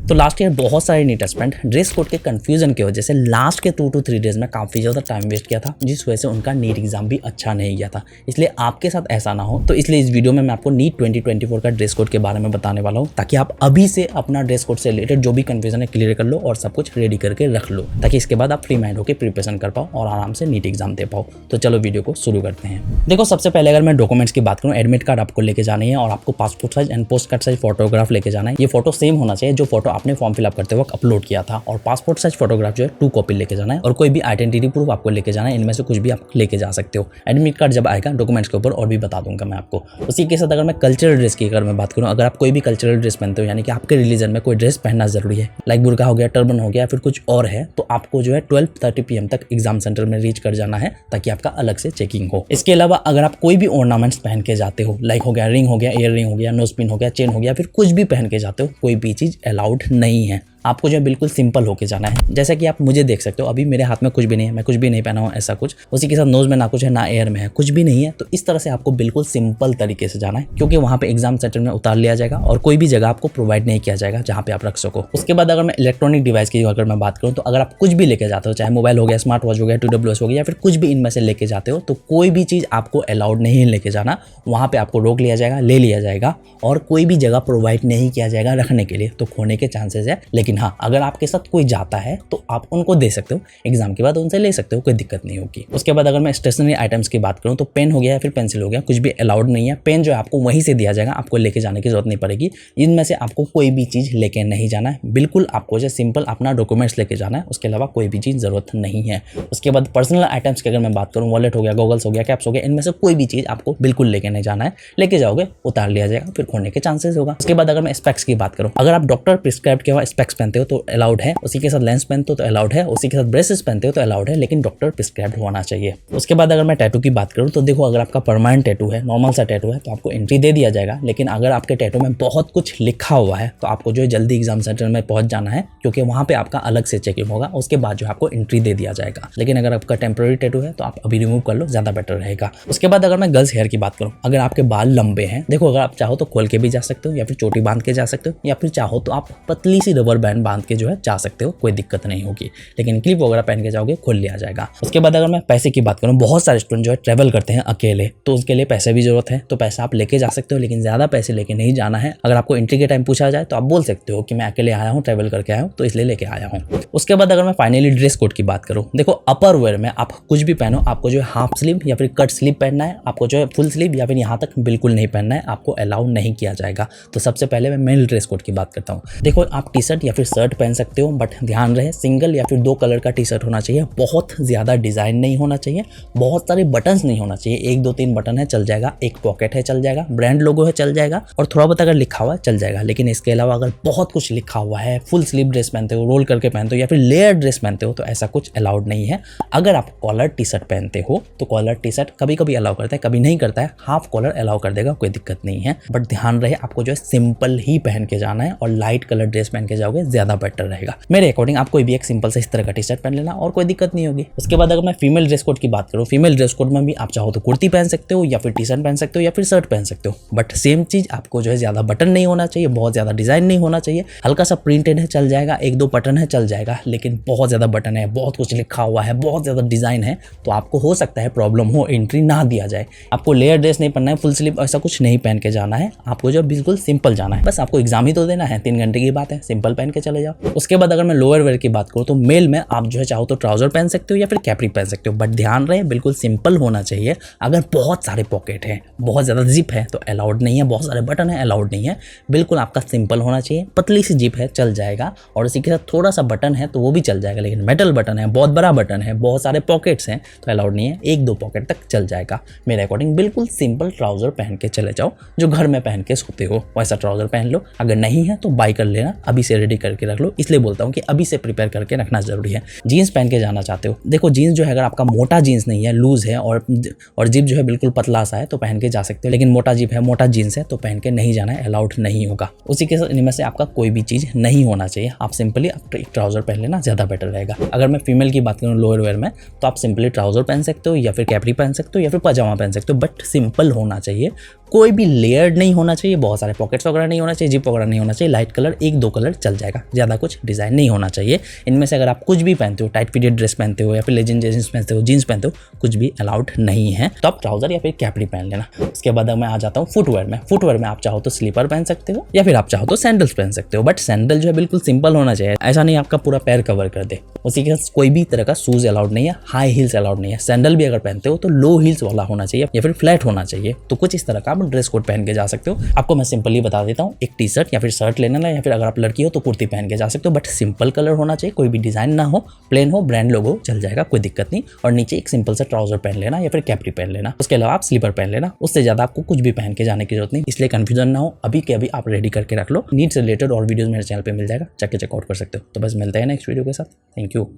तो last year बहुत सारे नीट एस्पिरेंट ड्रेस कोड के कंफ्यूजन की वजह से लास्ट के 2 to 3 डेज में काफ़ी ज़्यादा टाइम वेस्ट किया था, जिस वजह से उनका नीट एग्जाम भी अच्छा नहीं गया था। इसलिए आपके साथ ऐसा ना हो, तो इसलिए इस वीडियो में मैं आपको नीट 2024 का ड्रेस कोड के बारे में बताने वाला हूँ, ताकि आप अभी से अपना ड्रेस कोड से रिलेटेड जो भी कंफ्यूजन है क्लियर कर लो और सब कुछ रेडी करके रख लो, ताकि इसके बाद आप फ्री माइंड होकर प्रिपरेशन कर पाओ और आराम से नीट एग्जाम दे पाओ। तो चलो वीडियो को शुरू करते हैं। देखो, सबसे पहले अगर मैं डॉक्यूमेंट्स की बात करूँ, एडमिट कार्ड आपको लेके जानी है और आपको passport size and post card size photograph लेके जाना है। ये फोटो सेम होना चाहिए जो फोटो आपने फॉर्म फिलअप करते वक्त अपलोड किया था, और पासपोर्ट साइज फोटोग्राफ जो है 2 कॉपी लेके जाना है, और कोई भी आइडेंटिटी प्रूफ आपको लेके जाना है। इनमें से कुछ भी आप लेके जा सकते हो। एडमिट कार्ड जब आएगा डॉक्यूमेंट्स के ऊपर और भी बता दूंगा मैं आपको। उसी के साथ अगर मैं कल्चरल ड्रेस की अगर मैं बात करूँ, अगर आप कोई भी कल्चरल ड्रेस पहनते हो, यानी कि आपके रिलीजन में कोई ड्रेस पहनना जरूरी है, लाइक बुर्का हो गया, टर्बन हो गया, फिर कुछ और है, तो आपको जो है 12:30 PM तक एग्जाम सेंटर में रीच कर जाना है, ताकि आपका अलग से चेकिंग हो। इसके अलावा अगर आप कोई भी ऑर्नामेंट्स पहन के जाते हो, लाइक हो गया रिंग हो गया, ईयर रिंग हो गया, नोज पिन हो गया, चेन हो गया, फिर कुछ भी पहन के जाते हो, कोई भी चीज अलाउड नहीं है। आपको जो है बिल्कुल सिंपल होके जाना है। जैसा कि आप मुझे देख सकते हो, अभी मेरे हाथ में कुछ भी नहीं है, मैं कुछ भी नहीं पहना हूँ ऐसा कुछ। उसी के साथ नोज में ना कुछ है ना एयर में है, कुछ भी नहीं है। तो इस तरह से आपको बिल्कुल सिंपल तरीके से जाना है, क्योंकि वहाँ पे एग्जाम सेंटर में उतार लिया जाएगा और कोई भी जगह आपको प्रोवाइड नहीं किया जाएगा जहाँ पे आप रख सको। उसके बाद अगर मैं इलेक्ट्रॉनिक डिवाइस की अगर मैं बात करूँ, तो अगर आप कुछ भी लेके जाते हो, चाहे मोबाइल हो गया, स्मार्ट वॉच हो गया, TWS हो गया, या फिर कुछ भी इनमें से लेके जाते हो, तो कोई भी चीज़ आपको अलाउड नहीं लेके जाना। वहाँ पे आपको रोक लिया जाएगा, ले लिया जाएगा, और कोई भी जगह प्रोवाइड नहीं किया जाएगा रखने के लिए। तो खोने के चांसेस है। लेकिन हाँ, अगर आपके कोई जाता है तो आप उनको दे सकते हो, एग्जाम के बाद उनसे ले सकते हो, कोई दिक्कत नहीं होगी। उसके बाद अगर मैं स्टेशनरी आइटम्स की बात करूं, तो पेन हो गया या फिर पेंसिल हो गया, कुछ भी अलाउड नहीं है। पेन जो है आपको वहीं से दिया जाएगा, आपको लेके जाने की जरूरत नहीं पड़ेगी। इनमें से आपको कोई भी चीज लेके नहीं जाना है। बिल्कुल आपको जो सिंपल अपना डॉक्यूमेंट्स लेके जाना है, उसके अलावा कोई भी चीज जरूरत नहीं है। उसके बाद पर्सनल आइटम्स की अगर मैं बात करूँ, वॉलेट हो गया, गॉगल्स हो गया, कैप्स हो गया, इनमें से कोई भी चीज आपको बिल्कुल लेके नहीं जाना है। लेके जाओगे उतार लिया जाएगा, फिर खोने के चांसेस होगा। उसके बाद अगर मैं स्पेक्स की बात करूँ, अगर आप डॉक्टर प्रिस्क्राइब के स्पेक्स पहनते हो तो अलाउड है। उसी के साथ लेंस पहनते हो तो अलाउड है, उसी के साथ ब्रेसेस पहनते हो तो अलाउड है, लेकिन डॉक्टर प्रिस्क्राइब्ड होना चाहिए। उसके बाद अगर मैं टैटू की बात करूं, तो देखो, अगर आपका परमानेंट टैटू है, नॉर्मल सा टैटू है, तो आपको एंट्री दे दिया जाएगा। लेकिन अगर आपके टैटू में बहुत कुछ लिखा हुआ है, तो आपको जो है जल्दी एग्जाम सेंटर में पहुंच जाना है, क्योंकि वहां पे आपका अलग से चेकिंग होगा। उसके बाद जो आपको एंट्री दे दिया जाएगा। लेकिन अगर आपका टेम्पररी टैटू है तो आप अभी रिमूव कर लो, ज्यादा बेटर रहेगा। उसके बाद अगर मैं गर्ल्स हेयर की बात करूँ, अगर आपके बाल लंबे हैं, देखो, अगर आप चाहो तो खोल के भी जा सकते हो, या फिर चोटी बांध के जा सकते हो, या फिर चाहो तो आप पतली सी रबर बैंड बांध के जो है जा सकते हो, कोई दिक्कत नहीं होगी। लेकिन क्लिप वगैरह पहन के जाओगे, खोल लिया जाएगा। उसके बाद अगर मैं पैसे की बात करूं, बहुत सारे स्टूडेंट जो है ट्रैवल करते हैं अकेले, तो उसके लिए पैसे भी जरूरत है। तो पैसा आप लेके जा सकते हो, लेकिन ज्यादा पैसे लेके नहीं जाना है। अगर आपको एंट्री के टाइम पूछा जाए तो आप बोल सकते हो कि मैं अकेले आया हूँ, ट्रैवल करके आया हूँ, तो इसलिए लेके आया हूँ। उसके बाद अगर मैं फाइनली ड्रेस कोड की बात करूँ, देखो, अपर वेयर में आप कुछ भी पहनो, आपको जो है हाफ स्लीव या फिर कट स्लीव पहनना है, आपको जो है फुल स्लीव या फिर यहाँ तक बिल्कुल नहीं पहनना है, आपको अलाउ नहीं किया जाएगा। तो सबसे पहले मैं मेल ड्रेस कोड की बात करता हूँ। देखो, आप टी शर्ट या फिर शर्ट पहन सकते हो, बट ध्यान रहे सिंगल या फिर 2 कलर का टी शर्ट होना चाहिए। बहुत ज्यादा डिजाइन नहीं होना चाहिए, बहुत सारे बटन्स नहीं होना चाहिए। 1 2 3 बटन है चल जाएगा, एक पॉकेट है चल जाएगा, ब्रांड लोगो है चल जाएगा, और थोड़ा बहुत अगर लिखा हुआ है चल जाएगा। लेकिन इसके अलावा अगर बहुत कुछ लिखा हुआ है, फुल स्लीव ड्रेस पहनते हो, रोल करके पहनते हो, या फिर लेयर ड्रेस पहनते हो, तो ऐसा कुछ अलाउड नहीं है। अगर आप कॉलर टी शर्ट पहनते हो तो कॉलर टी शर्ट कभी कभी अलाउ करता है, कभी नहीं करता है। हाफ कॉलर अलाउ कर देगा, कोई दिक्कत नहीं है। बट ध्यान रहे आपको जो है सिंपल ही पहन के जाना है, और लाइट कलर ड्रेस पहन के जाओगे ज्यादा बेटर रहेगा। मेरे अकॉर्डिंग आप कोई भी एक सिंपल से इस तरह का टी शर्ट पहन लेना और कोई दिक्कत नहीं होगी। उसके बाद अगर मैं फीमेल ड्रेस कोड की बात करूँ, फीमेल ड्रेस कोड में भी आप चाहो तो कुर्ती पहन सकते हो, या फिर टी शर्ट पहन सकते हो, या फिर शर्ट पहन सकते हो। बट सेम चीज, आपको जो है ज्यादा बटन नहीं होना चाहिए, बहुत ज्यादा डिजाइन नहीं होना चाहिए। हल्का सा प्रिंटेड है चल जाएगा, 1 2 बटन है चल जाएगा। लेकिन बहुत ज्यादा बटन है, बहुत कुछ लिखा हुआ है, बहुत ज्यादा डिजाइन है, तो आपको हो सकता है प्रॉब्लम हो, एंट्री ना दिया जाए। आपको लेयर ड्रेस नहीं पहनना है, फुल स्लीव ऐसा कुछ नहीं पहन के जाना है। आपको जो बिल्कुल सिंपल जाना है, बस आपको एग्जाम ही तो देना है, 3 घंटे की बात है, सिंपल पहन के चले जाओ। उसके बाद अगर मैं लोअर वेयर की बात करूँ, तो मेल में आप जो है चाहो तो ट्राउजर पहन सकते हो या फिर कैपरी पहन सकते हो, बट ध्यान रहे बिल्कुल सिंपल होना चाहिए। अगर बहुत सारे पॉकेट हैं, बहुत ज्यादा जिप है तो अलाउड नहीं है, बहुत सारे बटन है अलाउड नहीं है। बिल्कुल आपका सिंपल होना चाहिए। पतली सी जिप है चल जाएगा, और उसी के साथ थोड़ा सा बटन है तो वो भी चल जाएगा। लेकिन मेटल बटन है, बहुत बड़ा बटन है, बहुत सारे पॉकेट्स हैं, तो अलाउड नहीं है। 1 2 पॉकेट तक चल जाएगा। मेरे अकॉर्डिंग बिल्कुल सिंपल ट्राउजर पहन के चले जाओ, जो घर में पहन के सोते हो वैसा ट्राउजर पहन लो। अगर नहीं है तो बाय कर लेना, अभी से रेडी करके रख लो। इसलिए बोलता हूँ कि अभी से प्रिपेयर करके रखना जरूरी है। जीन्स पहन के जाना चाहते हो, देखो जीन्स जो है अगर आपका मोटा जीन्स नहीं है, लूज है, और जिप जो है बिल्कुल पतला सा है, तो पहन के जा सकते हो। लेकिन मोटा जिप है, मोटा जीन्स है, तो पहन के नहीं जाना है, अलाउड नहीं होगा। उसी के साथ इनमें से आपका कोई भी चीज नहीं होना चाहिए। आप सिंपली एक ट्राउजर पहन लेना, ज्यादा बेटर रहेगा। अगर मैं फीमेल की बात करूँ लोअर वेयर में, तो आप सिंपली ट्राउजर पहन सकते हो, या फिर कैपरी पहन सकते हो, या फिर पजामा पहन सकते हो, बट सिंपल होना चाहिए। कोई भी लेयर्ड नहीं होना चाहिए, बहुत सारे पॉकेट्स वगैरह नहीं होना चाहिए, जिप वगैरह नहीं होना चाहिए। लाइट कलर 1 2 कलर चल जाएगा। जाएगा, ज़्यादा कुछ डिज़ाइन नहीं होना चाहिए। इनमें से अगर आप कुछ भी पहनते हो, टाइट पीरियड ड्रेस पहनते हो या फिर लेजिन जींस पहनते हो, जीन्स पहनते हो, कुछ भी अलाउड नहीं है, तो आप ट्राउजर या फिर कैपरी पहन लेना। उसके बाद मैं आ जाता हूँ फुटवेयर में। फुटवेयर में आप चाहो तो स्लीपर पहन सकते हो या फिर आप चाहो तो सैंडल्स पहन सकते हो, बट सैंडल जो है बिल्कुल सिंपल होना चाहिए, ऐसा नहीं आपका पूरा पैर कवर कर दे। उसी के साथ कोई भी तरह का शूज अलाउड नहीं है, हाई हील्स अलाउड नहीं है। सैंडल भी अगर पहनते हो तो लो हील्स वाला होना चाहिए या फिर फ्लैट होना चाहिए। तो कुछ इस तरह का आप ड्रेस कोड पहन के जा सकते हो। आपको मैं सिंपली बता देता हूँ, एक टी शर्ट या फिर शर्ट ले लेना, या फिर अगर आप लड़की हो तो कुर्ती पहन के जा सकते हो, बट सिंपल कलर होना चाहिए, कोई भी डिजाइन ना हो, प्लेन हो, ब्रांड लोगो चल जाएगा, कोई दिक्कत नहीं। और नीचे एक सिंपल सा ट्राउजर पहन लेना या फिर कैपरी पहन लेना। उसके अलावा आप स्लीपर पहन लेना, उससे ज्यादा आपको कुछ भी पहन के जाने की जरूरत नहीं। इसलिए कंफ्यूजन ना हो, अभी के अभी आप रेडी करके रख लो। नीड से रिलेटेड और वीडियोस मेरे चैनल पे मिल जाएगा, जाके चेकआउट कर सकते हो। तो बस मिलते हैं नेक्स्ट वीडियो के साथ। Thank you.